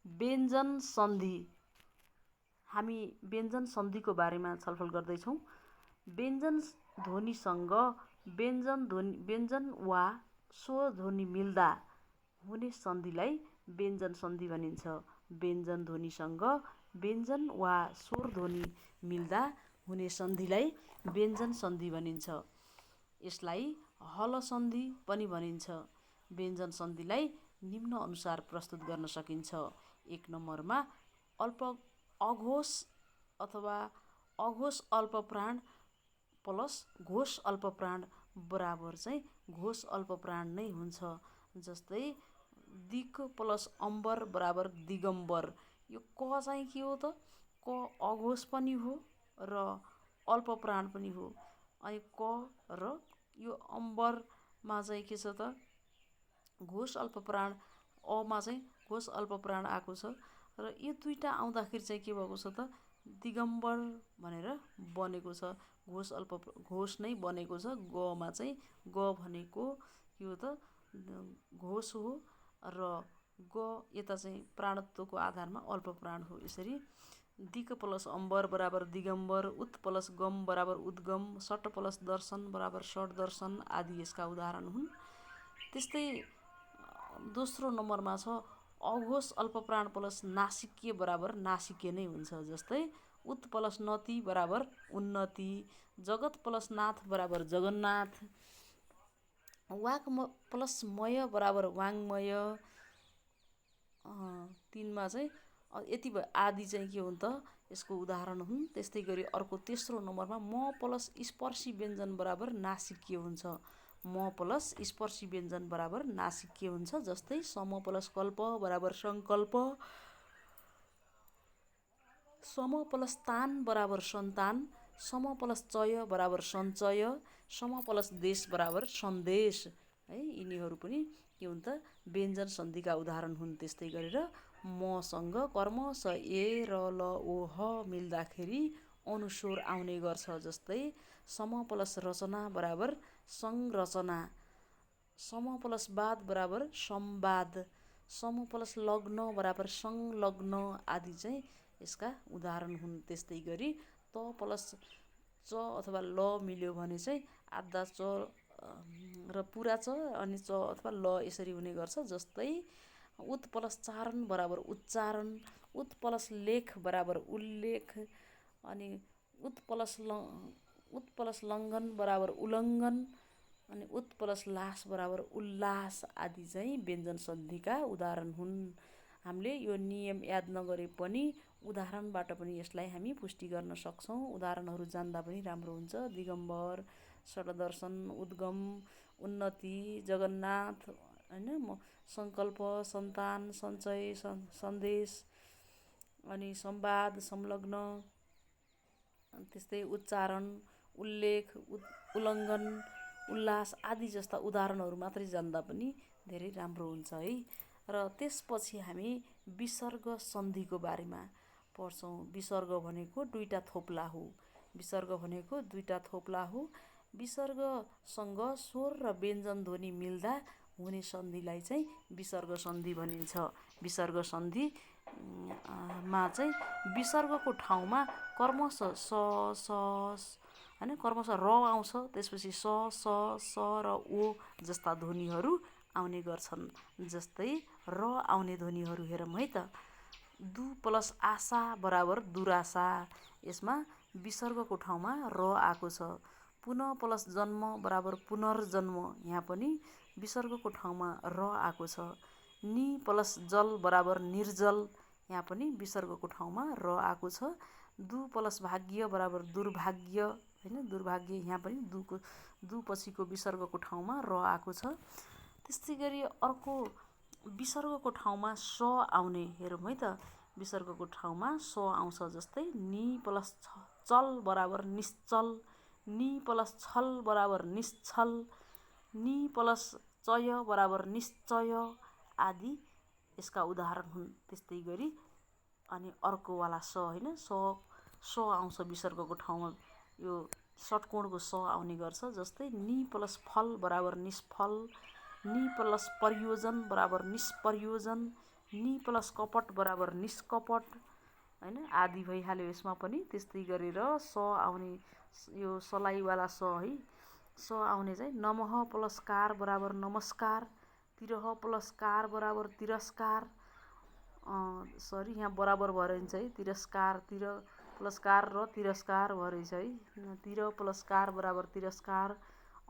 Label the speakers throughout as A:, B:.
A: व्यञ्जन सन्धि। हामी व्यञ्जन सन्धिको बारेमा छलफल गर्दैछौँ। व्यञ्जन ध्वनिसँग व्यञ्जन वा स्वर ध्वनि मिल्दा हुने सन्धिलाई व्यञ्जन सन्धि भनिन्छ। व्यञ्जन ध्वनिसँग व्यञ्जन वा स्वर ध्वनि मिल्दा हुने सन्धिलाई व्यञ्जन सन्धि भनिन्छ। यसलाई हल सन्धि पनि भनिन्छ। व्यञ्जन सन्धिलाई निम्न अनुसार प्रस्तुत गर्न सकिन्छ। 1 नम्बरमा अघोष अथवा अघोष अल्पप्राण प्लस घोष अल्पप्राण बराबर चाहिँ घोष अल्पप्राण नै हुन्छ। जस्तै दिक प्लस अम्बर बराबर दिगम्बर। यो क चाहिँ के हो त? क अघोष पनि हो र अल्पप्राण पनि हो। अनि क र यो अम्बरमा चाहिँ के छ त? घोष अल्पप्राण। अमा चाहिँ घोष अल्पप्राण आएको छ र यो दुईटा आउँदाखेरि चाहिँ के भएको छ त? दिगम्बर भनेर बनेको छ। घोष नै बनेको छ। गमा चाहिँ ग भनेको के हो त? घोष हो र ग यता चाहिँ प्राणत्वको आधारमा अल्पप्राण हो। यसरी दिक प्लस अम्बर बराबर दिगम्बर, उत प्लस गम बराबर उद्गम, सट प्लस दर्शन बराबर षट दर्शन आदि यसका उदाहरण हुन्। त्यस्तै दोस्रो नम्बरमा छ अघोष अल्पप्राण प्लस नासिक्य बराबर नासिक्य नै हुन्छ। जस्तै उत प्लस नति बराबर उन्नति, जगत प्लस नाथ बराबर जगन्नाथ, वाक प्लस मय बराबर वाङ्मय। 3मा चाहिँ यति आदि चाहिँ के हुन् त? यसको उदाहरण हुन्। त्यस्तै गरी अर्को तेस्रो नम्बरमा म प्लस स्पर्शी व्यञ्जन बराबर नासिक्य हुन्छ। म प्लस स्पर्शी व्यञ्जन बराबर नासिक्य हुन्छ। जस्तै सम प्लस कल्प बराबर सङ्कल्प, सम प्लस तान बराबर सन्तान, सम प्लस चय बराबर सञ्चय, सम प्लस देश बराबर सन्देश। है, यिनीहरू पनि के हुन् त? व्यञ्जन सन्धिका उदाहरण हुन्। त्यस्तै गरेर मसँग कर्म स ए र ल ओ ह मिल्दाखेरि अनुस्वर आउने गर्छ। जस्तै सम प्लस रचना बराबर संरचना, सम प्लस वाद बराबर संवाद, सम प्लस लग्न बराबर संलग्न आदि चाहिँ यसका उदाहरण हुन्। त्यस्तै गरी त प्लस च अथवा ल मिल्यो भने चाहिँ आधा च र पुरा च अनि च अथवा ल यसरी हुने गर्छ। जस्तै उत प्लस चारण बराबर उच्चारण, उत प्लस लेख बराबर उल्लेख, अनि उत प्लस लङ्घन बराबर उल्लङ्घन, अनि उत प्लस लास बराबर उल्लास आदि चाहिँ व्यञ्जन सन्धिका उदाहरण हुन्। हामीले यो नियम याद नगरे पनि उदाहरणबाट पनि यसलाई हामी पुष्टि गर्न सक्छौँ। उदाहरणहरू जान्दा पनि राम्रो हुन्छ। दिगम्बर, षडदर्शन, उद्गम, उन्नति, जगन्नाथ, होइन, सङ्कल्प, सन्तान, सञ्चय, सन्देश, अनि संवाद, संलग्न, त्यस्तै उच्चारण, उल्लेख, उल्लङ्घन, उल्लास आदि जस्ता उदाहरणहरू मात्रै जान्दा पनि धेरै राम्रो हुन्छ है। र त्यसपछि हामी विसर्ग सन्धिको बारेमा पढ्छौँ। विसर्ग भनेको दुईटा थोप्ला हो। विसर्ग भनेको दुईटा थोप्ला हो। विसर्गसँग स्वर र व्यञ्जन ध्वनि मिल्दा हुने सन्धिलाई चाहिँ विसर्ग सन्धि भनिन्छ। विसर्ग सन्धिमा चाहिँ विसर्गको ठाउँमा क्रमशः स, स, होइन, क्रमशः र आउँछ। त्यसपछि स, स, स र ओ जस्ता ध्वनिहरू आउने गर्छन्। जस्तै र आउने ध्वनिहरू हेरौँ है त। दु प्लस आशा बराबर दुराशा। यसमा विसर्गको ठाउँमा र आएको छ। पुनः प्लस जन्म बराबर पुनर्जन्म। यहाँ पनि विसर्गको ठाउँमा र आएको छ। नि प्लस जल बराबर निर्जल। यहाँ पनि विसर्गको ठाउँमा र आएको छ। दु प्लस भाग्य बराबर दुर्भाग्य। होइन, दुर्भाग्य। यहाँ पनि दु पछिको विसर्गको ठाउँमा र आएको छ। त्यस्तै गरी अर्को विसर्गको ठाउँमा स आउने हेरौँ है त। विसर्गको ठाउँमा स आउँछ। जस्तै नि प्लस चल बराबर निश्चल, नि प्लस छल बराबर निश्चल, नि प्लस चय बराबर निश्चय आदि यसका उदाहरण हुन्। त्यस्तै गरी अनि अर्कोवाला स, होइन, स आउँछ विसर्गको ठाउँमा। यो षट्कोणको स आउने गर्छ। जस्तै नि प्लस फल बराबर निष्फल, नि प्लस प्रयोजन बराबर निष्प्रयोजन, नि प्लस कपट बराबर निष्कपट, हैन, आदि भइहाल्यो यसमा पनि। त्यस्तै गरेर स आउने, यो सलाइवाला स है, स आउने चाहिँ नमः प्लस कार बराबर नमस्कार, तिरह प्लस कार बराबर तिरस्कार, सरी यहाँ बराबर भएर हुन्छ है, तिरस्कार, तिर प्लस कार र तिरस्कार भएर है, तिर प्लस कार बराबर तिरस्कार,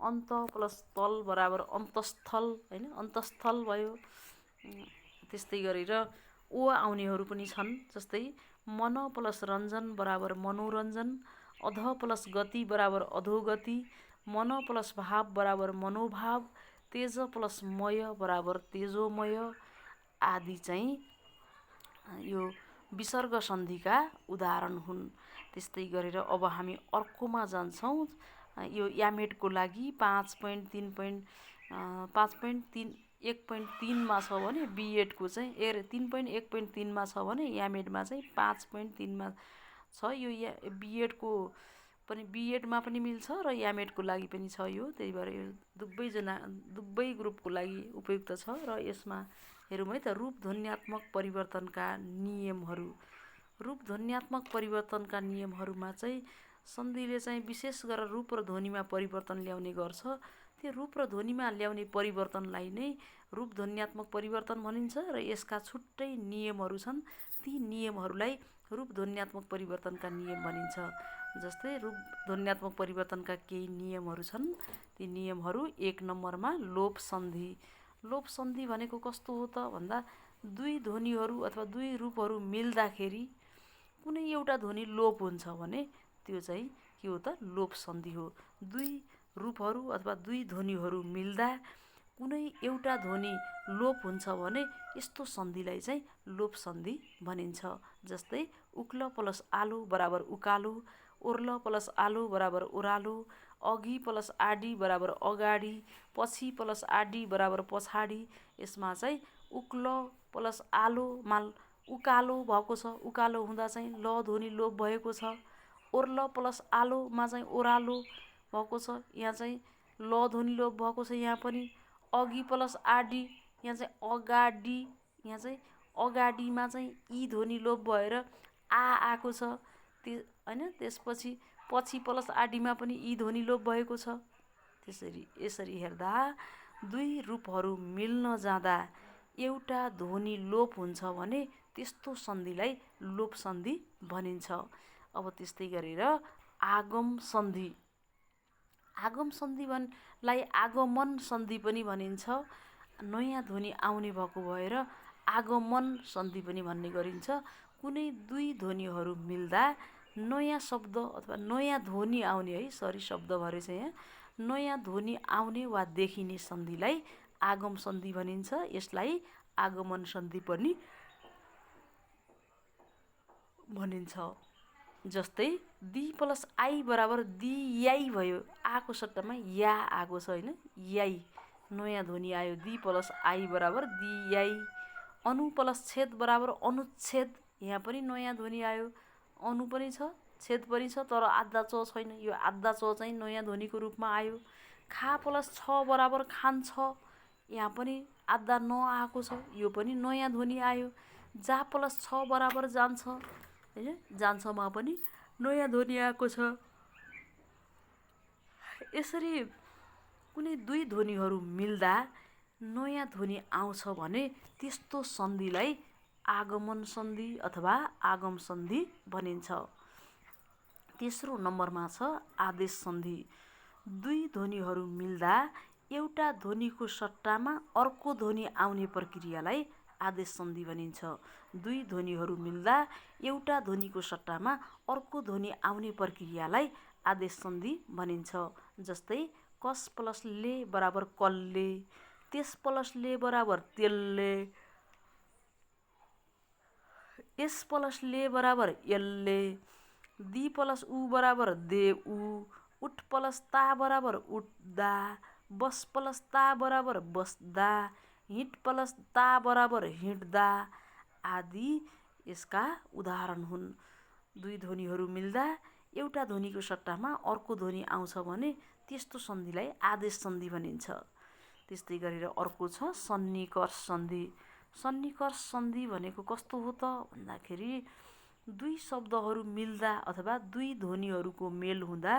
A: अन्त प्लस तल बराबर अन्तस्थल, हैन, अन्तस्थल भयो। त्यस्तै गरेर ओ आउनेहरू पनि छन्, जस्तै मन प्लस रञ्जन बराबर मनोरञ्जन, अध प्लस गति बराबर अधोगति, मन प्लस भाव बराबर मनोभाव, तेज प्लस मय बराबर तेजोमय आदि चाहिँ यो विसर्ग सन्धिका उदाहरण हुन्। त्यस्तै गरेर अब हामी अर्कोमा जान्छौँ। यो यामेडको लागि 1.3 छ भने बिएडको चाहिँ 3.1.3 मा छ भने यामेडमा चाहिँ 5.3 मा छ। यो बिएडको पनि, बिएडमा पनि मिल्छ र यामेडको लागि पनि छ यो। त्यही भएर यो दुवै ग्रुपको लागि उपयुक्त छ। र यसमा हेरौँ है त, रूप ध्वन्यात्मक परिवर्तनका नियमहरू। रूप ध्वन्यात्मक परिवर्तनका नियमहरूमा चाहिँ सन्धिले चाहिँ विशेष गरेर रूप र ध्वनिमा परिवर्तन ल्याउने गर्छ। त्यो रूप र ध्वनिमा ल्याउने परिवर्तनलाई नै रूप ध्वन्यात्मक परिवर्तन भनिन्छ र यसका छुट्टै नियमहरू छन्। ती नियमहरूलाई रूप ध्वन्यात्मक परिवर्तनका नियम भनिन्छ। जस्तै रूप ध्वन्यात्मक परिवर्तनका केही नियमहरू छन्। ती नियमहरू 1 नम्बरमा लोप सन्धि। लोप सन्धि भनेको कस्तो हो त भन्दा, दुई ध्वनिहरू अथवा दुई रूपहरू मिल्दाखेरि कुनै एउटा ध्वनि लोप हुन्छ भने त्यो चाहिँ के हो त, लोप सन्धि हो। दुई रूपहरू अथवा दुई ध्वनिहरू मिल्दा कुनै एउटा ध्वनि लोप हुन्छ भने यस्तो सन्धिलाई चाहिँ लोप सन्धि भनिन्छ। जस्तै उक्ल प्लस आलो बराबर उकालो, ओर्ल प्लस आलो बराबर ओह्रालो, अघि प्लस आडी बराबर अगाडि, पछि प्लस आडी बराबर पछाडि। यसमा चाहिँ उक्ल प्लस आलोमा उकालो भएको छ, उकालो हुँदा चाहिँ ल ध्वनि लोप भएको छ। ओर्ल प्लस आलोमा चाहिँ ओह्रालो भएको छ, यहाँ चाहिँ ल ध्वनि लोप भएको छ। यहाँ पनि अघि प्लस आडी, यहाँ चाहिँ अगाडि, यहाँ चाहिँ अगाडिमा चाहिँ ई ध्वनि लोप भएर आएको छ, हैन। त्यसपछि पछि प्लस आडीमा पनि ई ध्वनि लोप भएको छ। यसरी हेर्दा दुई रूपहरू मिल्न जाँदा एउटा ध्वनि लोप हुन्छ भने त्यस्तो सन्धिलाई लोप सन्धि भनिन्छ। अब त्यस्तै गरेर आगम सन्धि। आगम सन्धिलाई आगमन सन्धि पनि भनिन्छ। नयाँ ध्वनि आउने भएको भएर आगमन सन्धि पनि भन्ने गरिन्छ। कुनै दुई ध्वनिहरू मिल्दा नयाँ शब्द अथवा नयाँ ध्वनि आउने है, सरी शब्द भरे चाहिँ यहाँ नयाँ ध्वनि आउने वा देखिने सन्धिलाई आगम सन्धि भनिन्छ। यसलाई आगमन सन्धि पनि भनिन्छ। जस्तै दी प्लस आई बराबर दियाई भयो, आको सट्टामा या आएको छ, हैन, याई नयाँ ध्वनि आयो। दी प्लस आई बराबर दियाई। अनु प्लस छेद बराबर अनुच्छेद, यहाँ पनि नयाँ ध्वनि आयो। अनु पनि छ, छेद पनि छ, तर आद्धा च छैन। यो आद्धा च चाहिँ नयाँ ध्वनिको रूपमा आयो। खा प्लस छ बराबर खान्छ, यहाँ पनि आद्धा न आएको छ, यो पनि नयाँ ध्वनि आयो। जा प्लस छ बराबर जान्छ, हैन, जान्छमा पनि नयाँ ध्वनि आएको छ। यसरी कुनै दुई ध्वनिहरू मिल्दा नयाँ ध्वनि आउँछ भने त्यस्तो सन्धिलाई आगमन सन्धि अथवा आगम सन्धि भनिन्छ। तेस्रो नम्बरमा छ आदेश सन्धि। दुई ध्वनिहरू मिल्दा एउटा ध्वनिको सट्टामा अर्को ध्वनि आउने प्रक्रियालाई आदेश सन्धि भनिन्छ। दुई ध्वनिहरू मिल्दा एउटा ध्वनिको सट्टामा अर्को ध्वनि आउने प्रक्रियालाई आदेश सन्धि भनिन्छ। जस्तै कस प्लस ले बराबर कल्ले, त्यस प्लस ले बराबर तेल्ले, यस प्लस ले बराबर यल्ले, दी प्लस उ बराबर दे उ, उठ प्लस ता बराबर उठ्दा, बस प्लस ता बराबर बस्दा, हिँड प्लस ता बराबर हिँड्दा आदि यसका उदाहरण हुन्। दुई ध्वनिहरू मिल्दा एउटा ध्वनिको सट्टामा अर्को ध्वनि आउँछ भने त्यस्तो सन्धिलाई आदेश सन्धि भनिन्छ। त्यस्तै गरेर अर्को छ सन्निकर्ष सन्धि। सन्निकर्ष सन्धि भनेको कस्तो हो त भन्दाखेरि दुई शब्दहरू मिल्दा अथवा दुई ध्वनिहरूको मेल हुँदा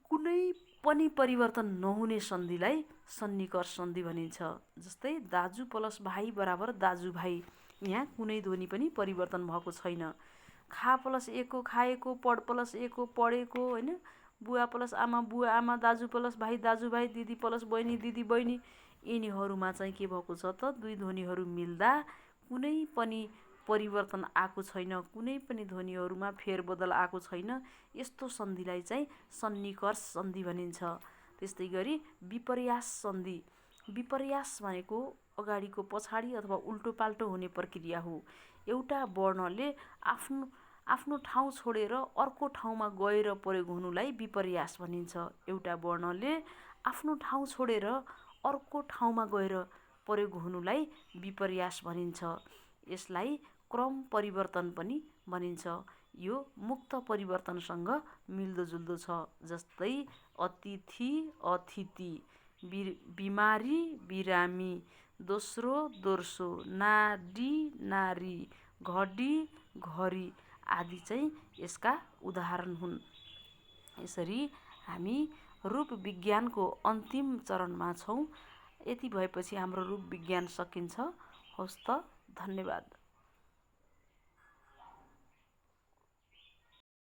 A: कुनै पनि परिवर्तन नहुने सन्धिलाई सन्निकर्ष सन्धि भनिन्छ। जस्तै दाजु प्लस भाइ बराबर दाजुभाइ, यहाँ कुनै ध्वनि पनि परिवर्तन भएको छैन। खा प्लस एको खाएको, पढ प्लस एको पढेको, होइन, बुवा प्लस आमा बुवा आमा, दाजु प्लस भाइ दाजुभाइ, दिदी प्लस बहिनी दिदी बहिनी, यिनीहरूमा चाहिँ के भएको छ त दुई ध्वनिहरू मिल्दा कुनै पनि परिवर्तन आएको छैन, कुनै पनि ध्वनिहरूमा फेरबदल आएको छैन। यस्तो सन्धिलाई चाहिँ सन्निकर्ष सन्धि भनिन्छ। त्यस्तै गरी विपर्यास सन्धि। विपर्यास भनेको अगाडिको पछाडि अथवा उल्टो पाल्टो हुने प्रक्रिया हो। एउटा वर्णले आफ्नो ठाउँ छोडेर अर्को ठाउँमा गएर प्रयोग हुनुलाई विपर्यास भनिन्छ। एउटा वर्णले आफ्नो ठाउँ छोडेर अर्को ठाउँमा गएर प्रयोग हुनुलाई विपर्यास भनिन्छ। यसलाई क्रम परिवर्तन पनि भनिन्छ। यो मुक्त परिवर्तनसँग मिल्दोजुल्दो छ। जस्तै अतिथि अतिथि, बिमारी बिरामी, दोस्रो दोर्सो, नाडी नारी, घडी घडी आदि चाहिँ यसका उदाहरण हुन्। यसरी हामी रूप विज्ञानको अन्तिम चरणमा छौँ। यति भएपछि हाम्रो रूप विज्ञान सकिन्छ। हवस् त, धन्यवाद।